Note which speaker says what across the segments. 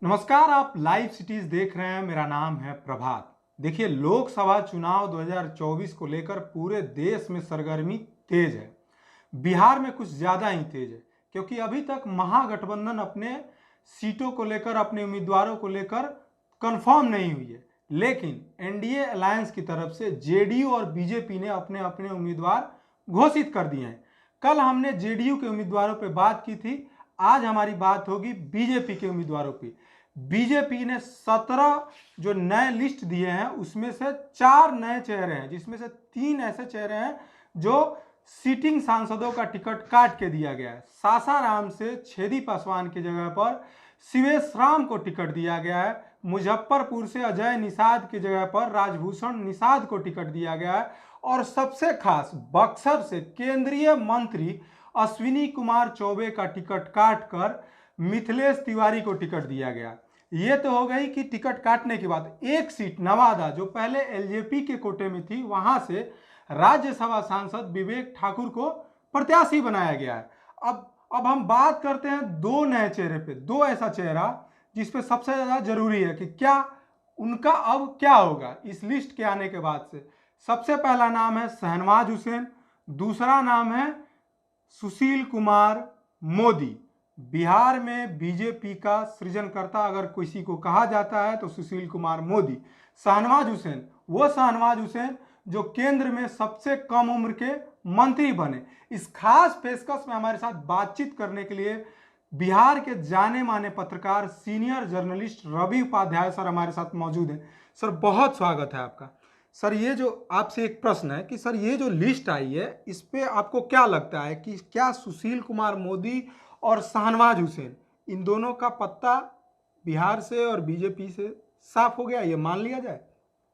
Speaker 1: नमस्कार, आप live cities देख रहे हैं। मेरा नाम है प्रभात। देखिए, लोकसभा चुनाव 2024 को लेकर पूरे देश में सरगर्मी तेज है। बिहार में कुछ ज़्यादा ही तेज है, क्योंकि अभी तक महागठबंधन अपने सीटों को लेकर, अपने उम्मीदवारों को लेकर कंफर्म नहीं हुई है। लेकिन एनडीए अलायंस की तरफ से जेडीयू और बीजेपी ने अपने अपने उम्मीदवार घोषित कर दिए हैं। कल हमने जेडीयू के उम्मीदवारों पर बात की थी, आज हमारी बात होगी बीजेपी के उम्मीदवारों की। बीजेपी ने 17 जो नए लिस्ट दिए हैं, उसमें से 4 नए चेहरे हैं, जिसमें से 3 ऐसे चेहरे हैं जो सीटिंग सांसदों का टिकट काट के दिया गया है। सासाराम से छेदी पासवान की जगह पर शिवेश राम को टिकट दिया गया है। मुजफ्फरपुर से अजय निषाद की जगह पर राजभूषण निषाद को टिकट दिया गया है। और सबसे खास, बक्सर से केंद्रीय मंत्री अश्विनी कुमार चौबे का टिकट काटकर मिथिलेश तिवारी को टिकट दिया गया। ये तो हो गई कि टिकट काटने के बाद एक सीट नवादा, जो पहले एलजेपी के कोटे में थी, वहां से राज्यसभा सांसद विवेक ठाकुर को प्रत्याशी बनाया गया है। अब हम बात करते हैं दो नए चेहरे पे, दो ऐसा चेहरा जिसपे सबसे ज्यादा जरूरी है कि क्या उनका अब क्या होगा इस लिस्ट के आने के बाद से। सबसे पहला नाम है शहनवाज हुसैन, दूसरा नाम है सुशील कुमार मोदी। बिहार में बीजेपी का सृजनकर्ता अगर किसी को कहा जाता है तो सुशील कुमार मोदी। शहनवाज हुसैन, वो शहनवाज हुसैन जो केंद्र में सबसे कम उम्र के मंत्री बने। इस खास पेशकश में हमारे साथ बातचीत करने के लिए बिहार के जाने माने पत्रकार, senior journalist Ravi Upadhyay sir हमारे साथ मौजूद हैं। सर, बहुत स्वागत है आपका। सर, ये जो आपसे एक प्रश्न है कि सर, ये जो लिस्ट आई है, इस पे आपको क्या लगता है कि क्या सुशील कुमार मोदी और शहनवाज हुसैन, इन दोनों का पत्ता बिहार से और बीजेपी से साफ हो गया, ये मान लिया जाए?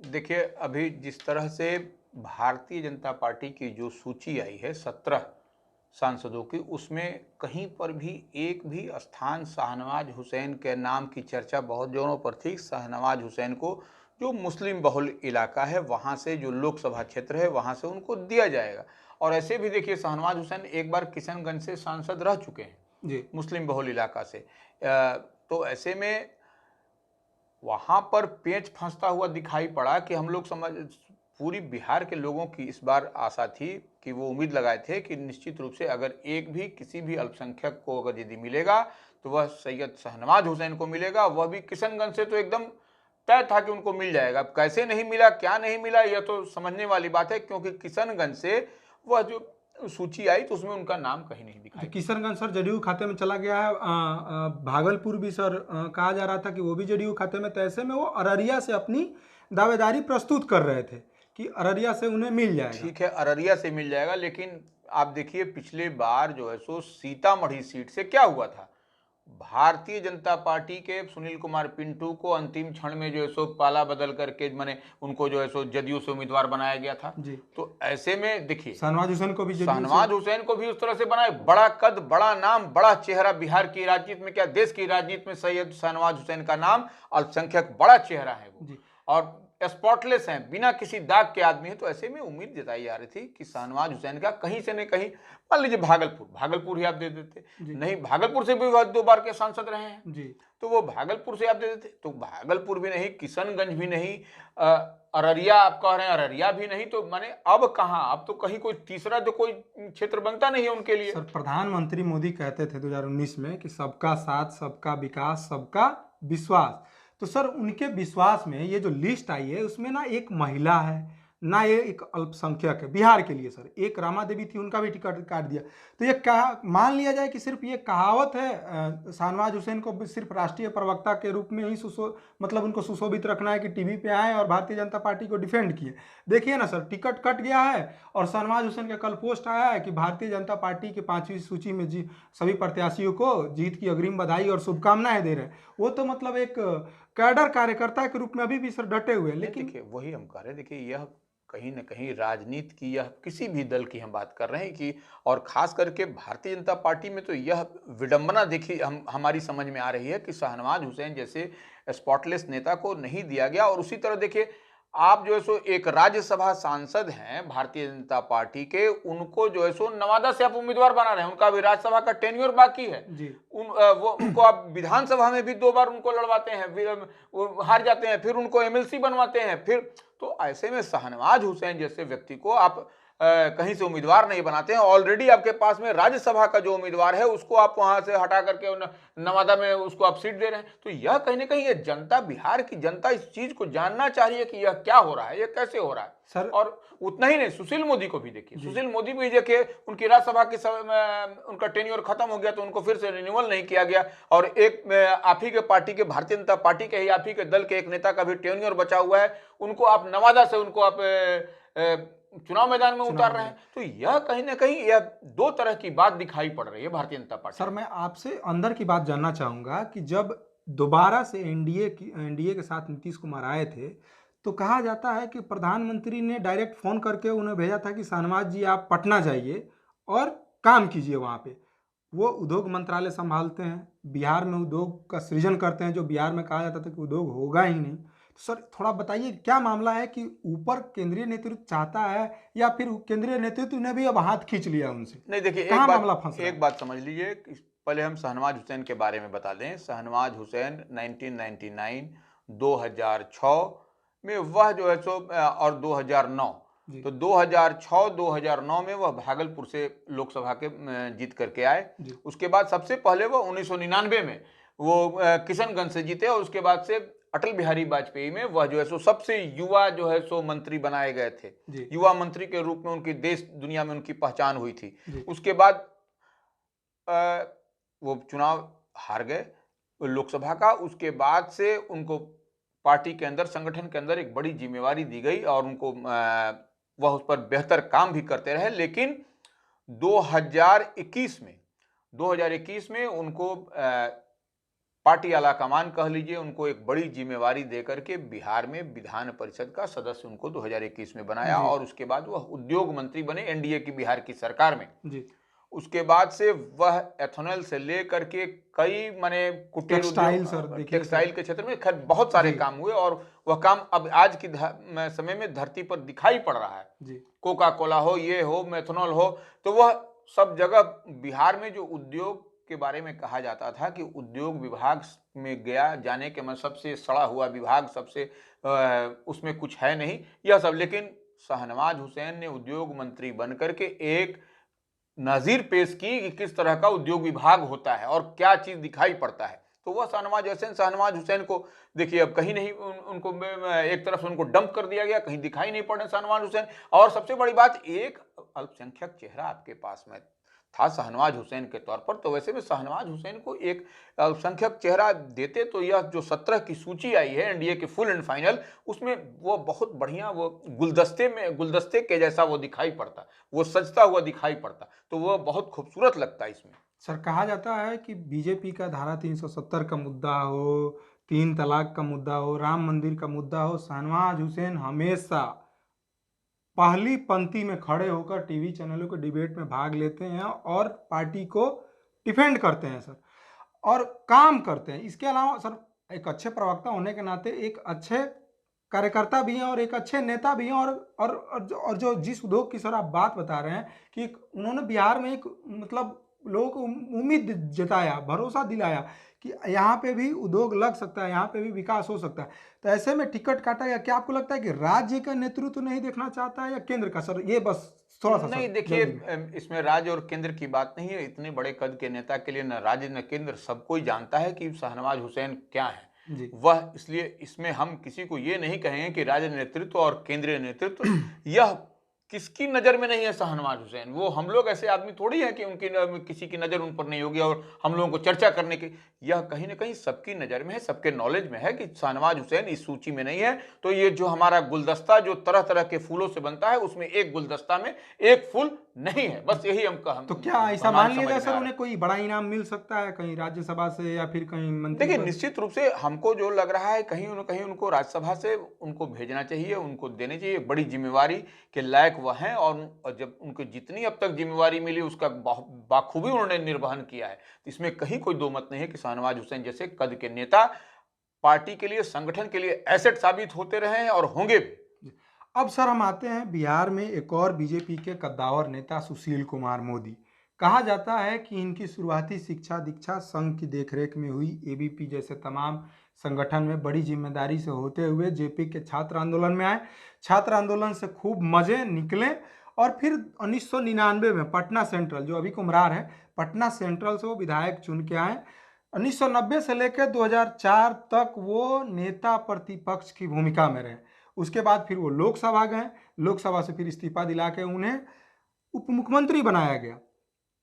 Speaker 2: देखिए, अभी जिस तरह से भारतीय जनता पार्टी की जो सूची आई है 17 सांसदों की, उसमें कहीं पर भी एक भी स्थान शाहनवाज हुसैन के नाम की चर्चा बहुत जोरों पर थी। शाहनवाज हुसैन को जो मुस्लिम बहुल इलाका है, वहाँ से जो लोकसभा क्षेत्र है, वहाँ से उनको दिया जाएगा। और ऐसे भी देखिए, शाहनवाज हुसैन एक बार किशनगंज से सांसद रह चुके हैं
Speaker 1: जी।
Speaker 2: मुस्लिम बहुल इलाका से। तो ऐसे में वहाँ पर पेच फंसता हुआ दिखाई पड़ा कि हम लोग पूरी बिहार के लोगों की इस बार आशा थी कि वो उम्मीद लगाए थे कि निश्चित रूप से अगर एक भी किसी भी अल्पसंख्यक को अगर यदि मिलेगा तो वह सैयद शहनवाज हुसैन को मिलेगा। वह भी किशनगंज से तो एकदम तय था कि उनको मिल जाएगा। अब कैसे नहीं मिला, क्या नहीं मिला, यह तो समझने वाली बात है, क्योंकि किशनगंज से वह जो सूची आई तो उसमें उनका नाम कहीं नहीं दिखाई।
Speaker 1: किशनगंज सर जदयू खाते में चला गया है। भागलपुर भी सर कहा जा रहा था कि वो भी जदयू खाते में। तो ऐसे में वो अररिया से अपनी दावेदारी प्रस्तुत कर रहे थे कि अररिया से उन्हें मिल जाएगा।
Speaker 2: ठीक है, अररिया से मिल जाएगा, लेकिन आप देखिए पिछले बार जो है सो सीतामढ़ी सीट से क्या हुआ था। भारतीय जनता पार्टी के सुनील कुमार पिंटू को अंतिम क्षण में जो है सो पाला बदल करके माने उनको जो है सो जदयू से उम्मीदवार बनाया गया था
Speaker 1: जी।
Speaker 2: तो ऐसे में देखिए,
Speaker 1: शहनवाज हुसैन को भी
Speaker 2: उस तरह से बनाए। बड़ा कद, बड़ा नाम, बड़ा चेहरा बिहार की राजनीति में, क्या देश की राजनीति में सैयद शहनवाज हुसैन का नाम, अल्पसंख्यक बड़ा चेहरा है वो, और स्पॉटलेस हैं, बिना किसी दाग के आदमी है। तो ऐसे में उम्मीद जताई जा रही थी कि शहनवाज हुसैन का कहीं से न कहीं, मान लीजिए भागलपुर ही आप दे देते, नहीं भागलपुर से भी वह 2 बार के सांसद रहे हैं
Speaker 1: जी,
Speaker 2: तो वो भागलपुर से आप दे देते। तो भागलपुर भी नहीं, किशनगंज भी नहीं, अररिया आप कह रहे हैं, अररिया भी नहीं, तो माने अब कहां, अब तो कहीं कोई तीसरा जो कोई क्षेत्र बनता नहीं है उनके लिए।
Speaker 1: सर, प्रधानमंत्री मोदी कहते थे 2019 में कि सबका साथ, सबका विकास, सबका विश्वास। तो सर, उनके विश्वास में ये जो लिस्ट आई है, उसमें ना एक महिला है, ना ये एक अल्पसंख्यक है। बिहार के लिए सर एक रामा देवी थी, उनका भी टिकट काट दिया। तो ये मान लिया जाए कि सिर्फ ये कहावत है, शहनवाज हुसैन को सिर्फ राष्ट्रीय प्रवक्ता के रूप में ही मतलब उनको सुशोभित रखना है कि टीवी पे आए और भारतीय जनता पार्टी को डिफेंड किए। देखिए ना सर, टिकट कट गया है और शहनवाज हुसैन का कल पोस्ट आया है कि भारतीय जनता पार्टी के 5वीं सूची में सभी प्रत्याशियों को जीत की अग्रिम बधाई और शुभकामनाएं दे रहे हैं। वो तो मतलब एक कैडर कार्यकर्ता के रूप में अभी भी सर डटे हुए हैं। लेकिन
Speaker 2: देखिए, वही हम कह रहे हैं, देखिए यह कहीं ना कहीं राजनीति की, यह किसी भी दल की हम बात कर रहे हैं कि, और खास करके भारतीय जनता पार्टी में तो यह विडंबना देखिए हमारी समझ में आ रही है कि शहनवाज हुसैन जैसे स्पॉटलेस नेता को नहीं दिया गया। और उसी तरह देखिए, आप जो है सो एक राज्यसभा सांसद हैं भारतीय जनता पार्टी के, उनको जो है सो नवादा से आप उम्मीदवार बना रहे हैं, उनका अभी राज्यसभा का टेन्योर बाकी है
Speaker 1: जी।
Speaker 2: वो उनको आप विधानसभा में भी 2 बार उनको लड़वाते हैं, वो हार जाते हैं, फिर उनको एमएलसी बनवाते हैं, फिर तो ऐसे में शहनवाज हुसैन जैसे व्यक्ति को आप कहीं से उम्मीदवार नहीं बनाते हैं। ऑलरेडी आपके पास में राज्यसभा का जो उम्मीदवार है उसको आप वहां से हटा करके नवादा में उसको आप सीट दे रहे हैं। तो यह कहीं ना कहीं ये जनता, बिहार की जनता इस चीज को जानना चाहिए कि यह क्या हो रहा है, यह कैसे हो रहा है
Speaker 1: सर।
Speaker 2: और उतना ही नहीं, सुशील मोदी को भी देखिए, सुशील मोदी भी देखिए, उनकी राज्यसभा की उनका टेन्योर खत्म हो गया तो उनको फिर से रिन्यूअल नहीं किया गया, और एक आप ही के पार्टी के, भारतीय जनता पार्टी के ही आप ही के दल के एक नेता का भी टेन्योर बचा हुआ है, उनको आप नवादा से उनको आप चुनाव मैदान में उतार रहे हैं। तो यह कहीं ना कहीं यह 2 तरह की बात दिखाई पड़ रही है भारतीय जनता पार्टी।
Speaker 1: सर, मैं आपसे अंदर की बात जानना चाहूंगा कि जब दोबारा से एनडीए के साथ नीतीश कुमार आए थे तो कहा जाता है कि प्रधानमंत्री ने डायरेक्ट फोन करके उन्हें भेजा था कि शहनवाज जी आप पटना जाइए और काम कीजिए वहाँ पे। वो उद्योग मंत्रालय संभालते हैं, बिहार में उद्योग का सृजन करते हैं, जो बिहार में कहा जाता था कि उद्योग होगा ही नहीं। तो सर थोड़ा बताइए क्या मामला है कि ऊपर केंद्रीय नेतृत्व चाहता है या फिर केंद्रीय नेतृत्व ने भी अब हाथ खींच लिया उनसे?
Speaker 2: नहीं देखिए, एक बात समझ लीजिए, पहले हम शहनवाज हुसैन के बारे में बता दें। शहनवाज हुसैन 1999, 2006 में वह जो है सो और 2009, तो 2006-2009 में वह भागलपुर से लोकसभा के जीत करके आए। उसके बाद सबसे पहले वह 1999 में वो किशनगंज से जीते, और उसके बाद से अटल बिहारी वाजपेयी में वह जो है सो सबसे युवा जो है सो मंत्री बनाए गए थे। युवा मंत्री के रूप में उनकी देश दुनिया में उनकी पहचान हुई थी। उसके बाद वो चुनाव हार गए लोकसभा का। उसके बाद से उनको पार्टी के अंदर, संगठन के अंदर एक बड़ी जिम्मेवारी दी गई और उनको वह उस पर बेहतर काम भी करते रहे। लेकिन 2021 में उनको पार्टी आला कमान कह लीजिए, उनको एक बड़ी जिम्मेवारी देकर के बिहार में विधान परिषद का सदस्य उनको 2021 में बनाया, और उसके बाद वह उद्योग मंत्री बने एनडीए की बिहार की सरकार में। उसके बाद से वह एथेनॉल से लेकर के कई माने कुटीर टेक्सटाइल के क्षेत्र में खैर बहुत सारे काम हुए, और वह काम अब आज की समय में धरती पर दिखाई पड़ रहा है। कोका कोला हो, ये हो, मेथनॉल हो, तो वह सब जगह बिहार में जो उद्योग के बारे में कहा जाता था कि उद्योग विभाग में जाने के मैं सबसे सड़ा हुआ विभाग, सबसे उसमें कुछ है नहीं, यह सब। लेकिन शहनवाज हुसैन ने उद्योग मंत्री बनकर के एक नजीर पेश की कि किस तरह का उद्योग विभाग होता है और क्या चीज दिखाई पड़ता है। तो वह शहनवाज हुसैन को देखिए अब कहीं नहीं, उनको एक तरफ से उनको डंप कर दिया गया, कहीं दिखाई नहीं पड़े शहनवाज हुसैन। और सबसे बड़ी बात, एक अल्पसंख्यक चेहरा आपके पास में था शहनवाज हुसैन के तौर पर, तो वैसे में शहनवाज हुसैन को एक अल्पसंख्यक चेहरा देते तो यह जो 17 की सूची आई है एनडीए के फुल एंड फाइनल, उसमें वो बहुत बढ़िया, वो गुलदस्ते के जैसा वो दिखाई पड़ता, वो सजता हुआ दिखाई पड़ता, तो वो बहुत खूबसूरत लगता है इसमें।
Speaker 1: सर कहा जाता है कि बीजेपी का धारा 370 का मुद्दा हो, 3 तलाक का मुद्दा हो, राम मंदिर का मुद्दा हो, शहनवाज हुसैन हमेशा पहली पंक्ति में खड़े होकर टीवी चैनलों के डिबेट में भाग लेते हैं और पार्टी को डिफेंड करते हैं सर, और काम करते हैं। इसके अलावा सर एक अच्छे प्रवक्ता होने के नाते एक अच्छे कार्यकर्ता भी हैं और एक अच्छे नेता भी हैं, और जो जिस उद्योग की सर आप बात बता रहे हैं कि उन्होंने बिहार में एक मतलब लोगों को उम्मीद जताया, भरोसा दिलाया कि यहाँ पे भी उद्योग लग सकता है, यहाँ पे भी विकास हो सकता है। तो ऐसे में टिकट काटा, या क्या आपको लगता है कि राज्य का नेतृत्व नहीं देखना चाहता है या केंद्र का? सर ये बस थोड़ा सा
Speaker 2: नहीं, देखिए इसमें राज्य और केंद्र की बात नहीं है। इतने बड़े कद के नेता के लिए न राज्य न केंद्र, सबको ही जानता है कि शहनवाज हुसैन क्या है वह। इसलिए इसमें हम किसी को ये नहीं कहेंगे कि राज्य नेतृत्व और केंद्रीय नेतृत्व यह किसकी नजर में नहीं है शहनवाज हुसैन। वो हम लोग ऐसे आदमी थोड़ी है कि उनकी किसी की नजर उन पर नहीं होगी और हम लोगों को चर्चा करने की, यह कहीं ना कहीं सबकी नजर में है, सबके नॉलेज में है कि शहनवाज हुसैन इस सूची में नहीं है। तो ये जो हमारा गुलदस्ता जो तरह तरह के फूलों से बनता है, उसमें एक गुलदस्ता में एक फूल नहीं है, बस यही हम कहा।
Speaker 1: तो क्या ऐसा मान लिया जाए सर उन्हें कोई बड़ा इनाम मिल सकता है कहीं राज्यसभा से या फिर कहीं मंत्री?
Speaker 2: देखिए निश्चित रूप से हमको जो लग रहा है कहीं न कहीं उनको राज्यसभा से उनको भेजना चाहिए, उनको देनी चाहिए, बड़ी जिम्मेवारी के लायक वह हैं। और जब उनको जितनी अब तक जिम्मेवारी मिली उसका बाखूबी उन्होंने निर्वहन किया है। इसमें कहीं कोई दो मत नहीं है कि शहनवाज हुसैन जैसे कद के नेता पार्टी के लिए, संगठन के लिए एसेट साबित होते रहे हैं और होंगे भी।
Speaker 1: अब सर हम आते हैं बिहार में एक और बीजेपी के कद्दावर नेता सुशील कुमार मोदी। कहा जाता है कि इनकी शुरुआती शिक्षा दीक्षा संघ की देखरेख में हुई। एबीपी जैसे तमाम संगठन में बड़ी जिम्मेदारी से होते हुए जेपी के छात्र आंदोलन में आए। छात्र आंदोलन से खूब मजे निकले और फिर 1999 में पटना सेंट्रल, जो अभी कुम्हरार है, पटना सेंट्रल से वो विधायक चुन के आए। 1990 से लेकर 2004 तक वो नेता प्रतिपक्ष की भूमिका में रहे। उसके बाद फिर वो लोकसभा गए। लोकसभा से फिर इस्तीफा दिला के उन्हें उप मुख्यमंत्री बनाया गया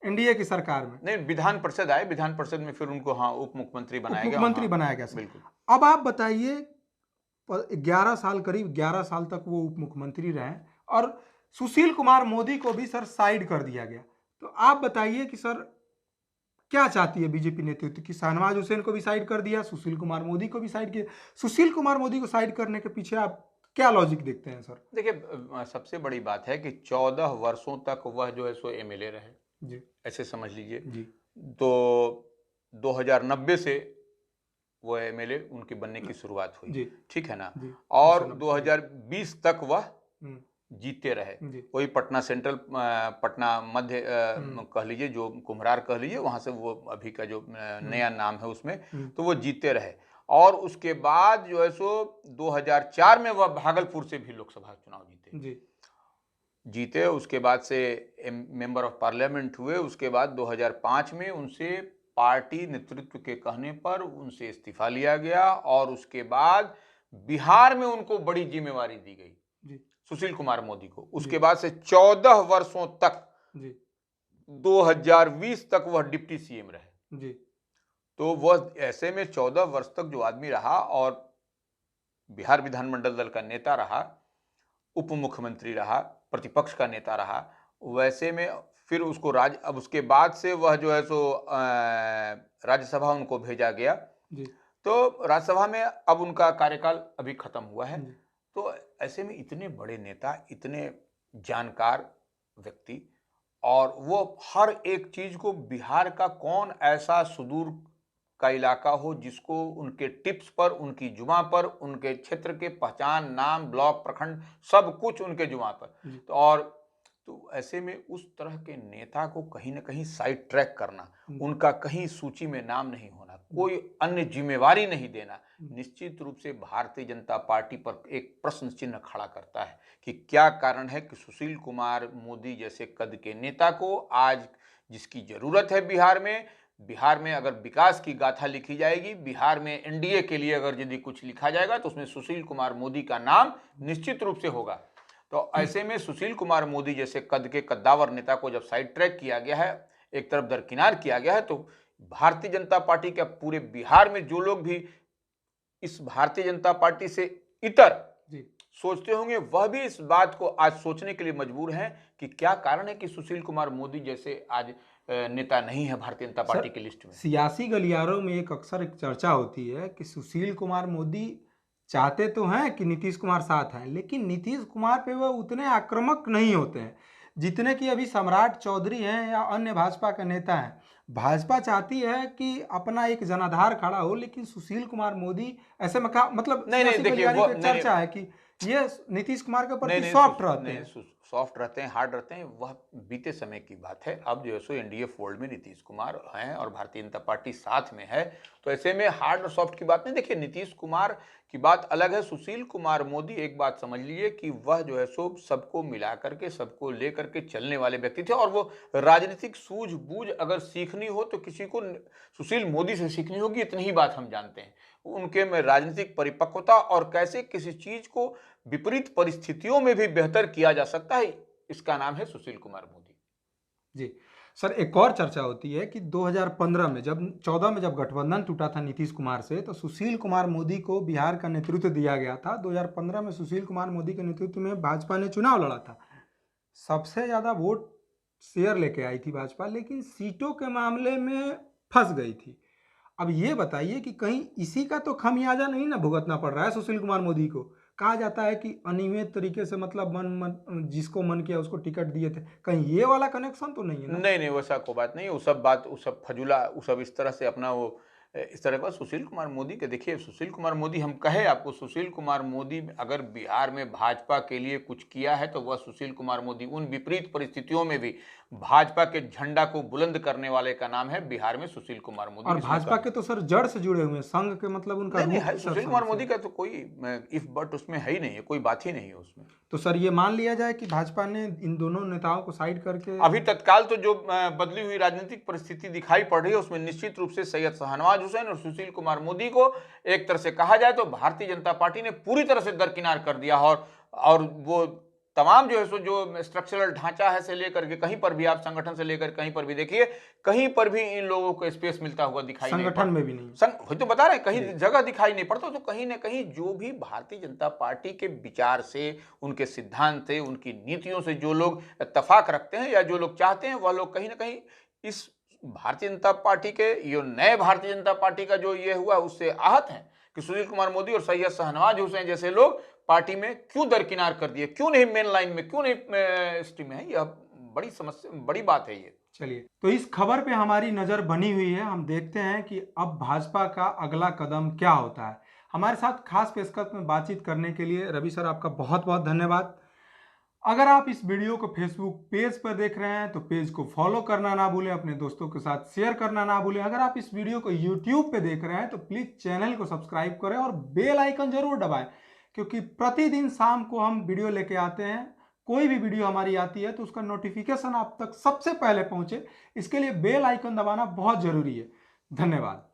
Speaker 1: एनडीए की सरकार में।
Speaker 2: नहीं, विधान परिषद आए, विधान परिषद में फिर उनको हाँ उप मुख्यमंत्री
Speaker 1: उप
Speaker 2: बनाया गया।
Speaker 1: मुख्यमंत्री
Speaker 2: हाँ,
Speaker 1: बनाया गया सर।
Speaker 2: बिल्कुल।
Speaker 1: अब आप बताइए, 11 साल, करीब 11 साल तक वो उप मुख्यमंत्री रहे और सुशील कुमार मोदी को भी सर साइड कर दिया गया। तो आप बताइए कि सर क्या चाहती है बीजेपी नेतृत्व की? शाहनवाज हुसैन को भी साइड कर दिया, सुशील कुमार मोदी को भी साइड किया। सुशील कुमार मोदी को साइड करने के पीछे आप क्या लॉजिक देखते हैं सर?
Speaker 2: देखिए, सबसे बड़ी बात है कि 14 वर्षों तक वह जो है सो एमएलए रहे,
Speaker 1: जी
Speaker 2: ऐसे समझ लीजिए।
Speaker 1: जी
Speaker 2: तो 2090 से वो एमएलए उनके बनने की शुरुआत हुई,
Speaker 1: जी
Speaker 2: ठीक है ना।
Speaker 1: जी
Speaker 2: और
Speaker 1: 1990
Speaker 2: 2020 तक वह
Speaker 1: हम्म,
Speaker 2: जीते रहे।
Speaker 1: जी
Speaker 2: वही पटना सेंट्रल, पटना मध्य कह लीजिए, जो कुम्हरार कह लीजिए, वहां से वो अभी का जो नया नाम है उसमें, तो वो जीते रहे। और उसके बाद जो है सो 2004 में वह भागलपुर से भी लोकसभा चुनाव जीते। उसके बाद से मेंबर ऑफ पार्लियामेंट हुए। उसके बाद 2005 में उनसे पार्टी नेतृत्व के कहने पर उनसे इस्तीफा लिया गया और उसके बाद बिहार में उनको बड़ी जिम्मेवारी दी गई,
Speaker 1: जी
Speaker 2: सुशील कुमार मोदी को। उसके बाद से 14 वर्षों तक,
Speaker 1: जी
Speaker 2: 2020 तक वह डिप्टी सीएम रहे।
Speaker 1: जी
Speaker 2: तो वह ऐसे में 14 वर्ष तक जो आदमी रहा और बिहार विधानमंडल दल का नेता रहा, उप मुख्यमंत्री रहा, प्रतिपक्ष का नेता रहा, वैसे में फिर उसको अब उसके बाद से वह जो है सो राज्यसभा उनको भेजा गया।
Speaker 1: जी
Speaker 2: तो राज्यसभा में अब उनका कार्यकाल अभी खत्म हुआ है।
Speaker 1: जी
Speaker 2: तो ऐसे में इतने बड़े नेता, इतने जानकार व्यक्ति, और वो हर एक चीज को, बिहार का कौन ऐसा सुदूर का इलाका हो जिसको उनके टिप्स पर, उनकी जुबां पर, उनके क्षेत्र के पहचान, नाम, ब्लॉक, प्रखंड, सब कुछ उनके जुबां पर। तो ऐसे में उस तरह के नेता को कहीं ना कहीं साइड ट्रैक करना, उनका कहीं सूची में नाम नहीं होना, कोई अन्य जिम्मेवारी नहीं देना, निश्चित रूप से भारतीय जनता पार्टी पर एक प्रश्न चिन्ह खड़ा करता है कि क्या कारण है कि सुशील कुमार मोदी जैसे कद के नेता को आज जिसकी जरूरत है बिहार में अगर विकास की गाथा लिखी जाएगी, बिहार में एनडीए के लिए अगर यदि कुछ लिखा जाएगा तो उसमें सुशील कुमार मोदी का नाम निश्चित रूप से होगा। तो ऐसे में सुशील कुमार मोदी जैसे कद के कद्दावर नेता को जब साइड ट्रैक किया गया है, एक तरफ दरकिनार किया गया है, तो भारतीय जनता पार्टी के पूरे बिहार में जो लोग भी इस भारतीय जनता पार्टी से इतर सोचते होंगे, वह भी इस बात को आज सोचने के लिए मजबूर हैं कि क्या कारण है कि सुशील कुमार मोदी जैसे आज नेता नहीं है भारतीय जनता पार्टी की लिस्ट में।
Speaker 1: सियासी गलियारों में अक्सर एक चर्चा होती है कि सुशील कुमार मोदी चाहते तो हैं कि नीतीश कुमार साथ हैं, लेकिन नीतीश कुमार पे वह उतने आक्रामक नहीं होते हैं जितने कि अभी सम्राट चौधरी हैं या अन्य भाजपा के नेता हैं। भाजपा चाहती है कि अपना एक जनाधार खड़ा हो, लेकिन सुशील कुमार मोदी ऐसे में मतलब
Speaker 2: नहीं, देखिए,
Speaker 1: चर्चा है कि ये नीतीश कुमार के प्रति सॉफ्ट रहते हैं,
Speaker 2: सॉफ्ट रहते हैं, हार्ड रहते हैं। वह बीते समय की बात है। अब जो है सो एनडीए फोल्ड में नीतीश कुमार हैं और भारतीय जनता पार्टी साथ में है, तो ऐसे में हार्ड और सॉफ्ट की बात नहीं। देखिए, नीतीश कुमार की बात अलग है। सुशील कुमार मोदी, एक बात समझ लीजिए कि वह जो है सो सबको मिला करके, सबको लेकर के चलने वाले व्यक्ति थे। और वो राजनीतिक सूझबूझ अगर सीखनी हो तो किसी को सुशील मोदी से सीखनी होगी, इतनी ही बात हम जानते हैं। उनके में राजनीतिक परिपक्वता और कैसे किसी चीज को विपरीत परिस्थितियों में भी बेहतर किया जा सकता है, इसका नाम है सुशील कुमार मोदी
Speaker 1: जी। सर, एक और चर्चा होती है कि 2015 में जब 14 में जब गठबंधन टूटा था नीतीश कुमार से, तो सुशील कुमार मोदी को बिहार का नेतृत्व दिया गया था। 2015 में सुशील कुमार मोदी के नेतृत्व में भाजपा ने चुनाव लड़ा था। सबसे ज्यादा वोट शेयर लेके आई थी भाजपा, लेकिन सीटों के मामले में फंस गई थी। अब ये बताइए कि कहीं इसी का तो खमियाजा नहीं ना भुगतना पड़ रहा है सुशील कुमार मोदी को? कहा जाता है कि अनियमित तरीके से, मतलब जिसको मन किया उसको टिकट दिए थे, कहीं ये वाला कनेक्शन तो नहीं है ना?
Speaker 2: नहीं, वैसा कोई बात नहीं। वो सब बात, वो सब फजूला, वो सब इस तरह से अपना वो इस तरह का सुशील कुमार मोदी के, देखिए सुशील कुमार मोदी, हम कहे आपको, सुशील कुमार मोदी अगर बिहार में भाजपा के लिए कुछ किया है तो वह सुशील कुमार मोदी उन विपरीत परिस्थितियों में भी भाजपा के झंडा को बुलंद करने वाले का नाम है बिहार में सुशील कुमार मोदी।
Speaker 1: और भाजपा के तो सर जड़ से जुड़े हुए हैं, संघ के मतलब उनका
Speaker 2: नहीं,
Speaker 1: रूप
Speaker 2: है
Speaker 1: ही सर
Speaker 2: सुशील
Speaker 1: संघ
Speaker 2: कुमार
Speaker 1: से।
Speaker 2: मोदी का तो कोई इफ बट उसमें है ही नहीं है, कोई बात ही नहीं है उसमें।
Speaker 1: तो सर ये मान लिया जाए कि भाजपा ने इन दोनों नेताओं को साइड करके
Speaker 2: अभी तत्काल तो जो बदली हुई राजनीतिक परिस्थिति दिखाई पड़ रही है उसमें निश्चित रूप से सैयद शाहनवाज हुसैन और सुशील कुमार मोदी को एक तरह से कहा जाए तो भारतीय जनता पार्टी ने पूरी तरह से दरकिनार कर दिया। और वो तमाम जो है सो जो स्ट्रक्चरल ढांचा है से लेकर के कहीं पर भी आप संगठन से लेकर कहीं पर भी देखिए, कहीं पर भी इन लोगों को स्पेस मिलता हुआ दिखाई नहीं
Speaker 1: संगठन में भी नहीं।
Speaker 2: वही तो बता रहे हैं, कहीं जगह दिखाई नहीं पड़ता। तो कहीं ना कहीं जो भी भारतीय जनता पार्टी के विचार से, उनके सिद्धांत से, उनकी नीतियों से जो लोग इत्तेफाक रखते हैं या जो लोग चाहते हैं, वह लोग कहीं ना कहीं इस भारतीय जनता पार्टी के, ये नए भारतीय जनता पार्टी का जो ये हुआ उससे आहत हैं कि सुशील कुमार मोदी और सैयद शाहनवाज हुसैन जैसे लोग पार्टी में क्यों दरकिनार कर दिए, क्यों नहीं मेन लाइन में, क्यों नहीं स्ट्रीम में है। यह बड़ी समस्या, बड़ी बात है ये।
Speaker 1: चलिए, तो इस खबर पे हमारी नजर बनी हुई है, हम देखते हैं कि अब भाजपा का अगला कदम क्या होता है। हमारे साथ खास पेशकश में बातचीत करने के लिए रवि सर आपका बहुत बहुत धन्यवाद। अगर आप इस वीडियो को फेसबुक पेज पर देख रहे हैं तो पेज को फॉलो करना ना भूलें, अपने दोस्तों के साथ शेयर करना ना भूलें। अगर आप इस वीडियो को यूट्यूब पे देख रहे हैं तो प्लीज चैनल को सब्सक्राइब करें और बेल आइकन जरूर दबाएं, क्योंकि प्रतिदिन शाम को हम वीडियो लेके आते हैं। कोई भी वीडियो हमारी आती है तो उसका नोटिफिकेशन आप तक सबसे पहले पहुंचे, इसके लिए बेल आइकन दबाना बहुत जरूरी है। धन्यवाद।